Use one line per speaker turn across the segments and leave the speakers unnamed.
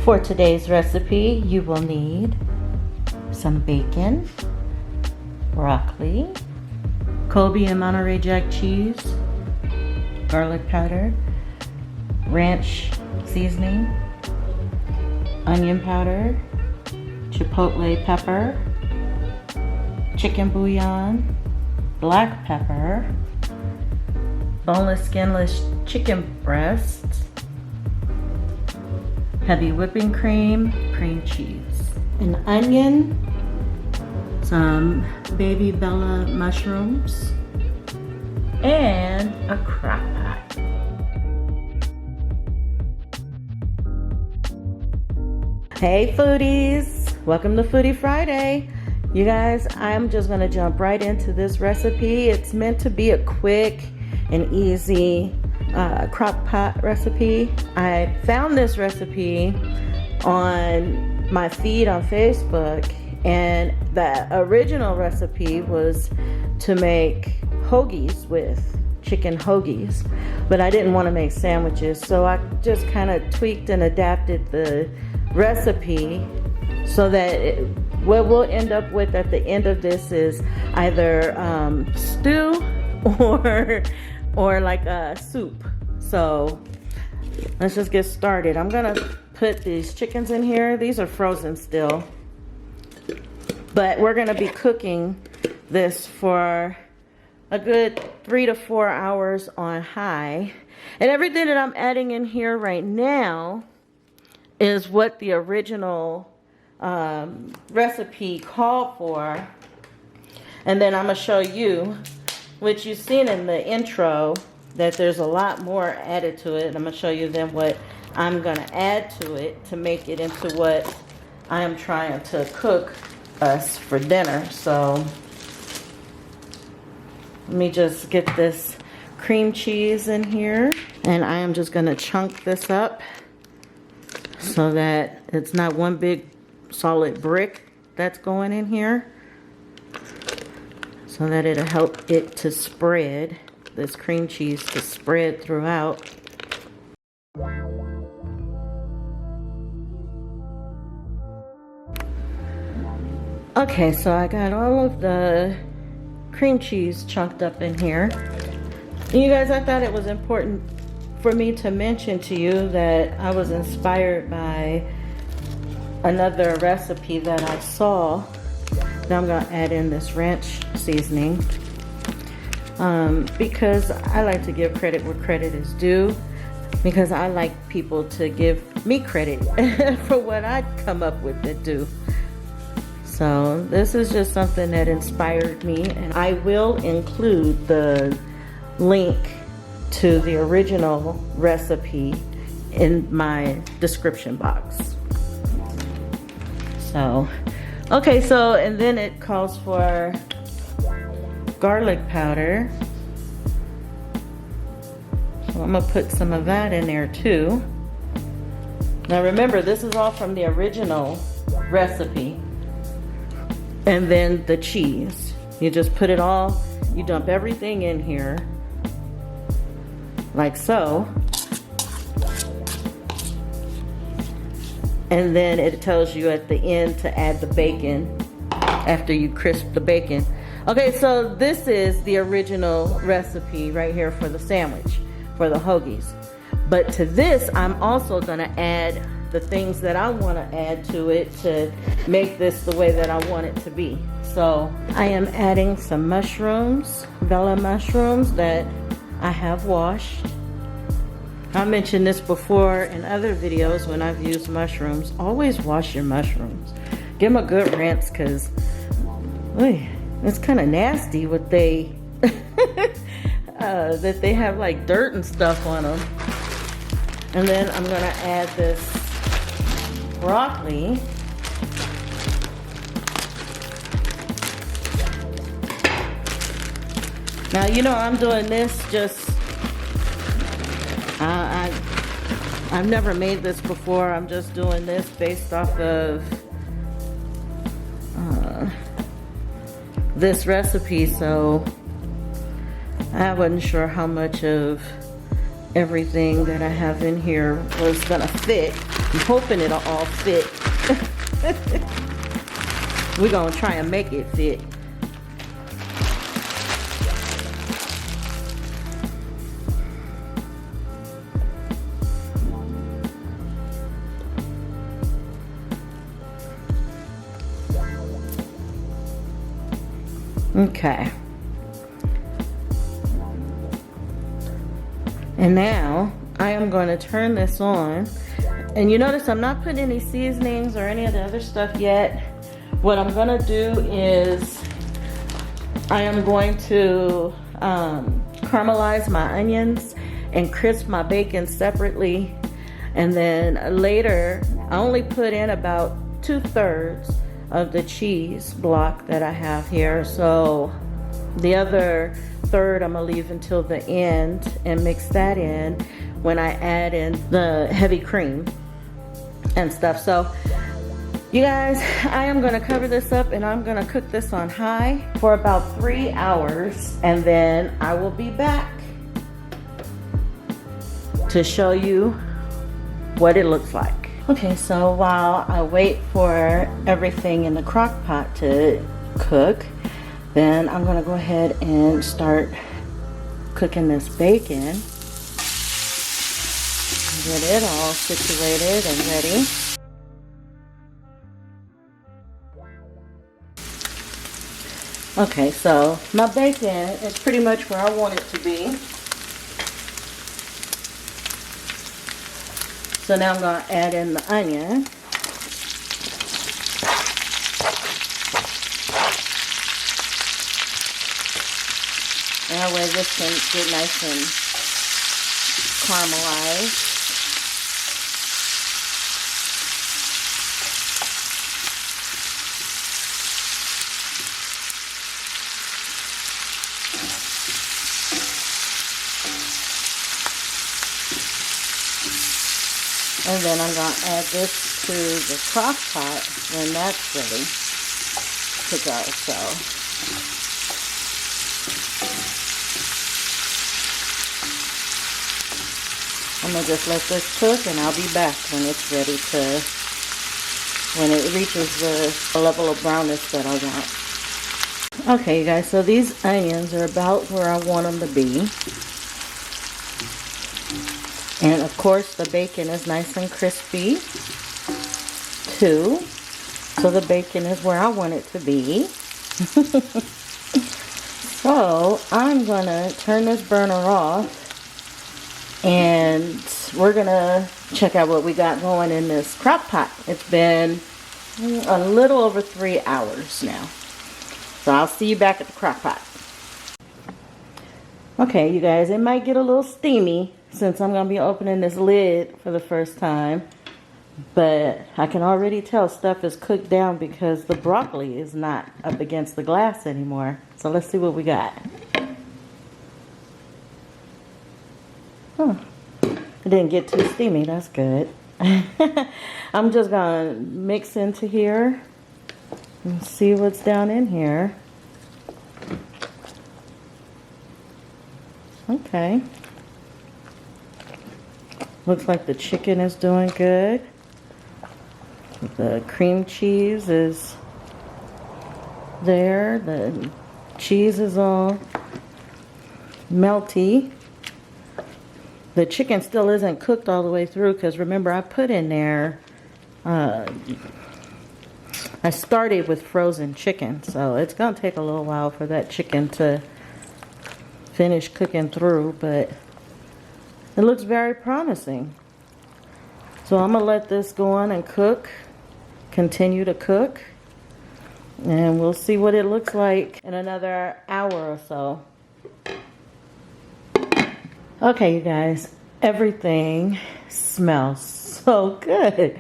For today's recipe, you will need some bacon, broccoli, Colby and Monterey Jack cheese, garlic powder, ranch seasoning, onion powder, chipotle pepper, chicken bouillon, black pepper, boneless skinless chicken breasts, heavy whipping cream, cream cheese, an onion, some baby bella mushrooms, and a crock pot. Hey foodies, welcome to Foodie Friday. You guys, I'm just gonna jump right into this recipe. It's meant to be a quick and easy crock pot recipe. I found this recipe on my feed on Facebook, and the original recipe was to make hoagies with chicken hoagies, but I didn't want to make sandwiches, so I just kind of tweaked and adapted the recipe so that what we'll end up with at the end of this is either stew or like a soup. So let's just get started. I'm gonna put these chickens in here. These are frozen still, but we're gonna be cooking this for a good 3 to 4 hours on high. And everything that I'm adding in here right now is what the original recipe called for. And then I'm gonna show you, which you've seen in the intro, that there's a lot more added to it. I'm gonna show you then what I'm gonna add to it to make it into what I am trying to cook us for dinner. So let me just get this cream cheese in here, and I am just gonna chunk this up so that it's not one big solid brick that's going in here, so that it'll help it to spread, this cream cheese to spread throughout. Okay, so I got all of the cream cheese chunked up in here. And you guys, I thought it was important for me to mention to you that I was inspired by another recipe that I saw. Now I'm gonna add in this ranch seasoning because I like to give credit where credit is due, because I like people to give me credit for what I come up with and do. So this is just something that inspired me, and I will include the link to the original recipe in my description box. So, okay, so, and then it calls for garlic powder. So I'm gonna put some of that in there too. Now remember, this is all from the original recipe. And then the cheese. You just put it all, you dump everything in here, like so. And then it tells you at the end to add the bacon after you crisp the bacon. Okay, so this is the original recipe right here for the sandwich, for the hoagies. But to this, I'm also gonna add the things that I wanna add to it to make this the way that I want it to be. So I am adding some mushrooms, bella mushrooms that I have washed. I mentioned this before in other videos when I've used mushrooms. Always wash your mushrooms. Give them a good rinse, because it's kind of nasty what they that they have like dirt and stuff on them. And then I'm gonna add this broccoli. Now, you know, I'm doing this just I've never made this before. I'm just doing this based off of this recipe, so I wasn't sure how much of everything that I have in here was gonna fit. I'm hoping it'll all fit. We're gonna try and make it fit. Okay. And now I am going to turn this on. And you notice I'm not putting any seasonings or any of the other stuff yet. What I'm going to do is I am going to caramelize my onions and crisp my bacon separately. And then later, I only put in about 2/3 of the cheese block that I have here. So the other third I'm gonna leave until the end and mix that in when I add in the heavy cream and stuff. So you guys, I am gonna cover this up and I'm gonna cook this on high for about 3 hours, and then I will be back to show you what it looks like. Okay, so while I wait for everything in the crock pot to cook, then I'm gonna go ahead and start cooking this bacon. Get it all situated and ready. Okay, so my bacon is pretty much where I want it to be. So now I'm going to add in the onion. That way this can get nice and caramelized. And then I'm going to add this to the crock pot when that's ready to go. So I'm going to just let this cook and I'll be back when it's ready to, when it reaches the level of brownness that I want. Okay, you guys, so these onions are about where I want them to be. And of course the bacon is nice and crispy too. So the bacon is where I want it to be. So I'm gonna turn this burner off and we're gonna check out what we got going in this crock pot. It's been a little over 3 hours now. So I'll see you back at the crock pot. Okay, you guys, it might get a little steamy since I'm going to be opening this lid for the first time. But I can already tell stuff is cooked down because the broccoli is not up against the glass anymore. So let's see what we got. Huh. It didn't get too steamy. That's good. I'm just going to mix into here and see what's down in here. Okay. Looks like the chicken is doing good. The cream cheese is there. The cheese is all melty. The chicken still isn't cooked all the way through because remember I put in there, I started with frozen chicken. So it's going to take a little while for that chicken to finish cooking through, but it looks very promising. So I'm going to let this go on and cook, continue to cook, and we'll see what it looks like in another hour or so. Okay, you guys, everything smells so good.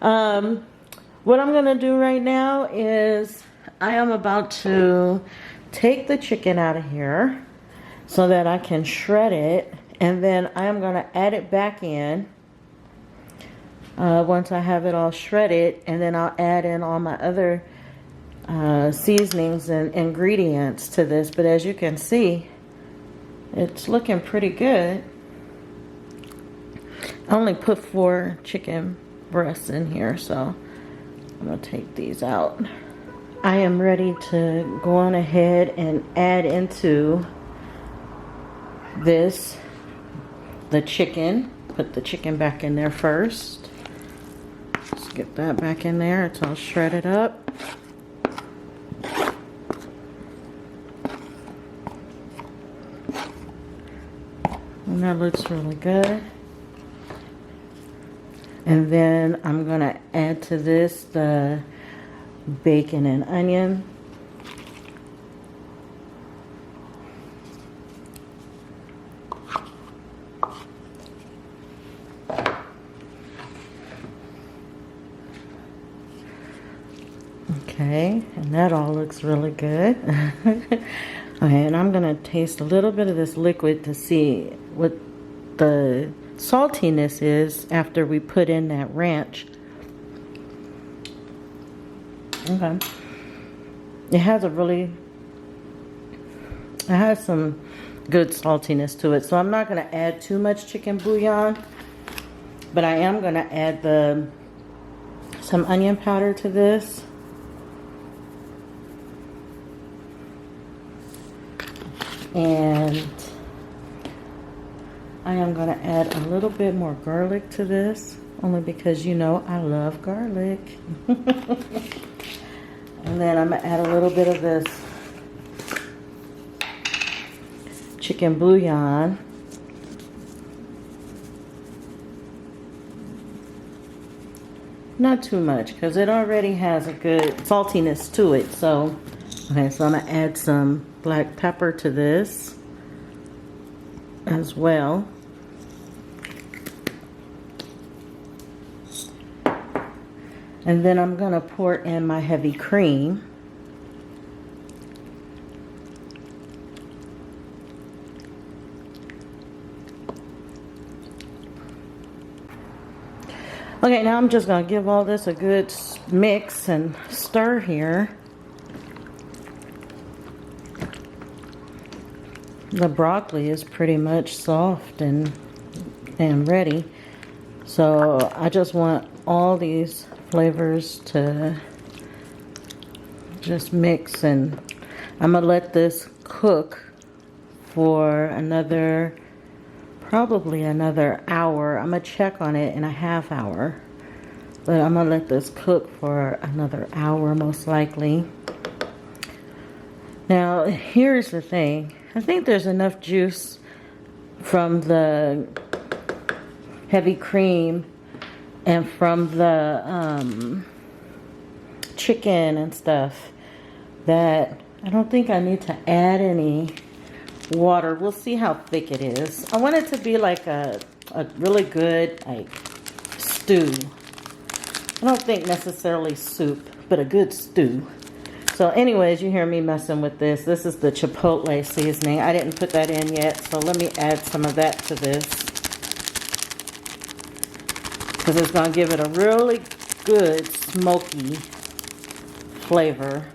What I'm going to do right now is I am about to take the chicken out of here so that I can shred it. And then I'm going to add it back in once I have it all shredded. And then I'll add in all my other seasonings and ingredients to this. But as you can see, it's looking pretty good. I only put 4 chicken breasts in here, so I'm gonna take these out. I am ready to go on ahead and add into this the chicken. Put the chicken back in there first. Let's get that back in there. It's all shredded up. And that looks really good. And then I'm gonna add to this the bacon and onion. Okay, and that all looks really good. Okay, and I'm gonna taste a little bit of this liquid to see what the saltiness is after we put in that ranch. Okay, it has some good saltiness to it. So I'm not gonna add too much chicken bouillon, but I am gonna add some onion powder to this. And I am going to add a little bit more garlic to this, only because you know I love garlic. And then I'm going to add a little bit of this chicken bouillon. Not too much, because it already has a good saltiness to it. So, okay, so I'm going to add some black pepper to this as well. And then I'm going to pour in my heavy cream. Okay, now I'm just going to give all this a good mix and stir here. The broccoli is pretty much soft and ready. So I just want all these flavors to just mix, and I'm gonna let this cook for probably another hour. I'm gonna check on it in a half hour, but I'm gonna let this cook for another hour most likely. Now here's the thing. I think there's enough juice from the heavy cream and from the chicken and stuff that I don't think I need to add any water. We'll see how thick it is. I want it to be like a really good like stew. I don't think necessarily soup, but a good stew. So anyways, you hear me messing with this. This is the Chipotle seasoning. I didn't put that in yet, so let me add some of that to this, because it's going to give it a really good smoky flavor.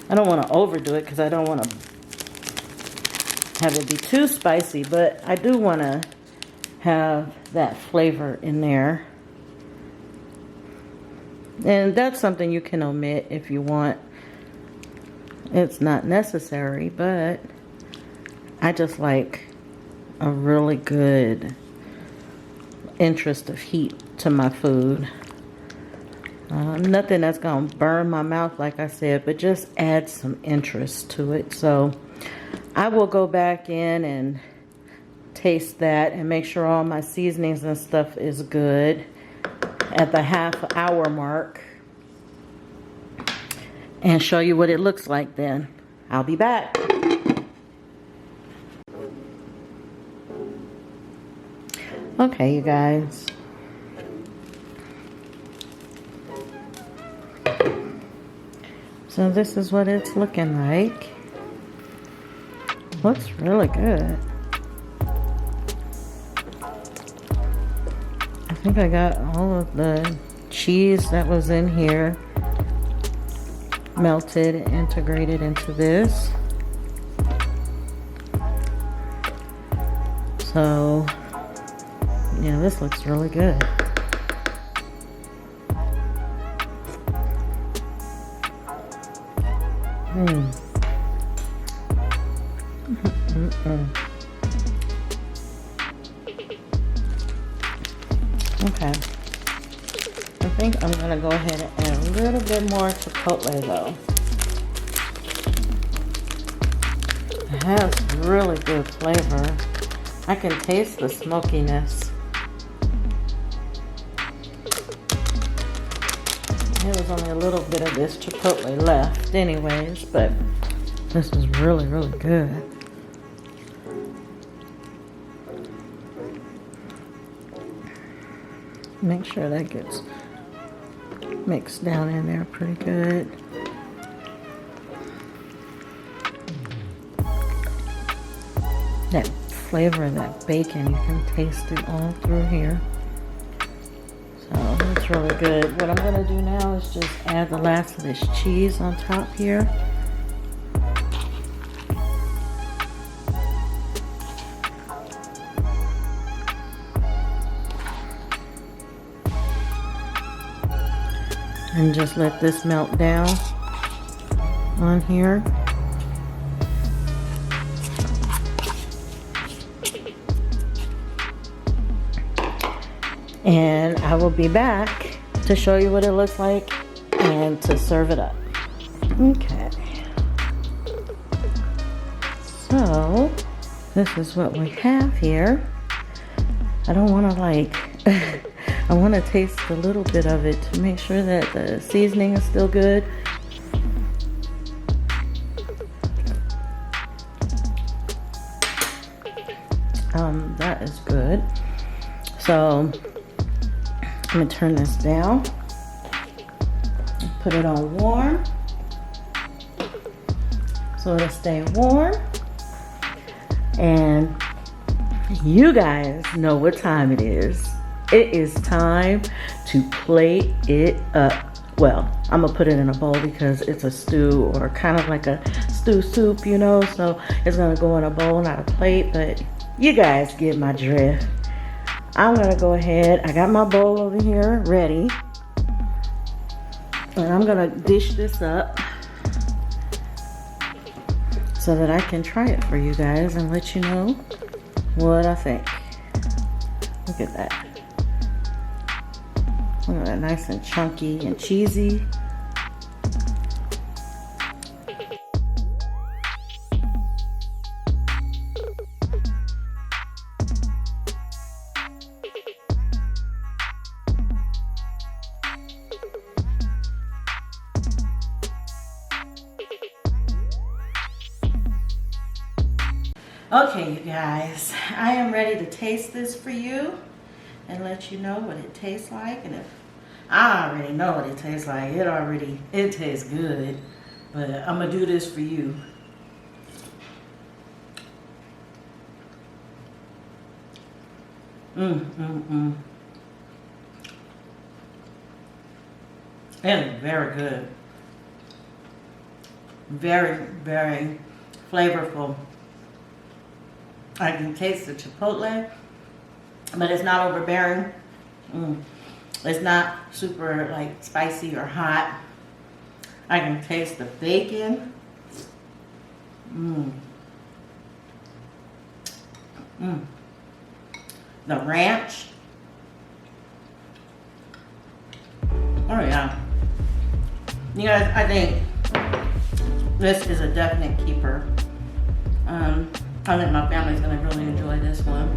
I don't want to overdo it because I don't want to have it be too spicy, but I do want to have that flavor in there. And that's something you can omit if you want. It's not necessary, but I just like a really good interest of heat to my food. Nothing that's going to burn my mouth, like I said, but just add some interest to it. So I will go back in and taste that and make sure all my seasonings and stuff is good at the half-hour mark and show you what it looks like then. I'll be back. Okay, you guys. So this is what it's looking like. Looks really good. I think I got all of the cheese that was in here melted and integrated into this. So yeah, this looks really good. Okay, I think I'm gonna go ahead and add a little bit more chipotle though. It has really good flavor. I can taste the smokiness. There was only a little bit of this chipotle left anyways, but this is really, really good. Make sure that gets mixed down in there pretty good. That flavor of that bacon, you can taste it all through here. So it's really good. What I'm gonna do now is just add the last of this cheese on top here. And just let this melt down on here. And I will be back to show you what it looks like and to serve it up. Okay. So this is what we have here. I don't want to like I want to taste a little bit of it to make sure that the seasoning is still good. That is good. So I'm gonna turn this down, put it on warm so it'll stay warm. And you guys know what time it is. It is time to plate it up. Well, I'm gonna put it in a bowl because it's a stew, or kind of like a stew soup, you know, so it's gonna go in a bowl, not a plate, but you guys get my drift. I'm gonna go ahead, I got my bowl over here ready, and I'm gonna dish this up so that I can try it for you guys and let you know what I think. Look at that. Look at that, nice and chunky and cheesy. Okay, you guys, I am ready to taste this for you and let you know what it tastes like. And if I already know what it tastes like, it tastes good, but I'm gonna do this for you. It is very good. Very, very flavorful. I can taste the chipotle, but it's not overbearing. It's not super like spicy or hot. I can taste the bacon. The ranch. Oh yeah. You guys, I think this is a definite keeper. I think my family's gonna really enjoy this one.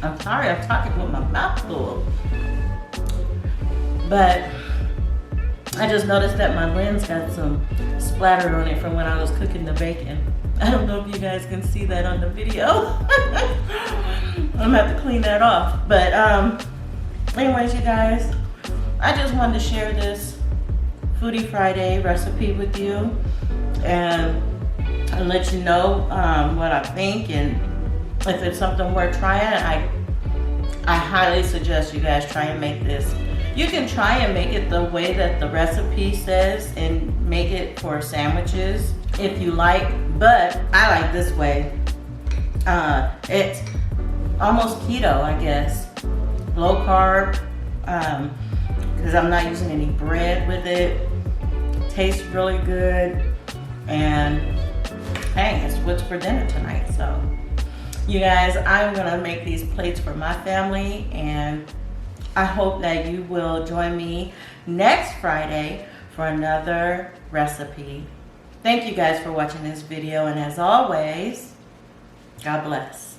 I'm sorry, I'm talking with my mouth full. But I just noticed that my lens got some splatter on it from when I was cooking the bacon. I don't know if you guys can see that on the video. I'm gonna have to clean that off. But anyways, you guys, I just wanted to share this Foodie Friday recipe with you and let you know what I think, and if it's something worth trying. I highly suggest you guys try and make this. You can try and make it the way that the recipe says and make it for sandwiches if you like, but I like this way. It's almost keto, I guess. Low carb, because I'm not using any bread with it. Tastes really good, and hey, it's what's for dinner tonight. So you guys, I'm gonna make these plates for my family, and I hope that you will join me next Friday for another recipe. Thank you guys for watching this video, and as always, God bless.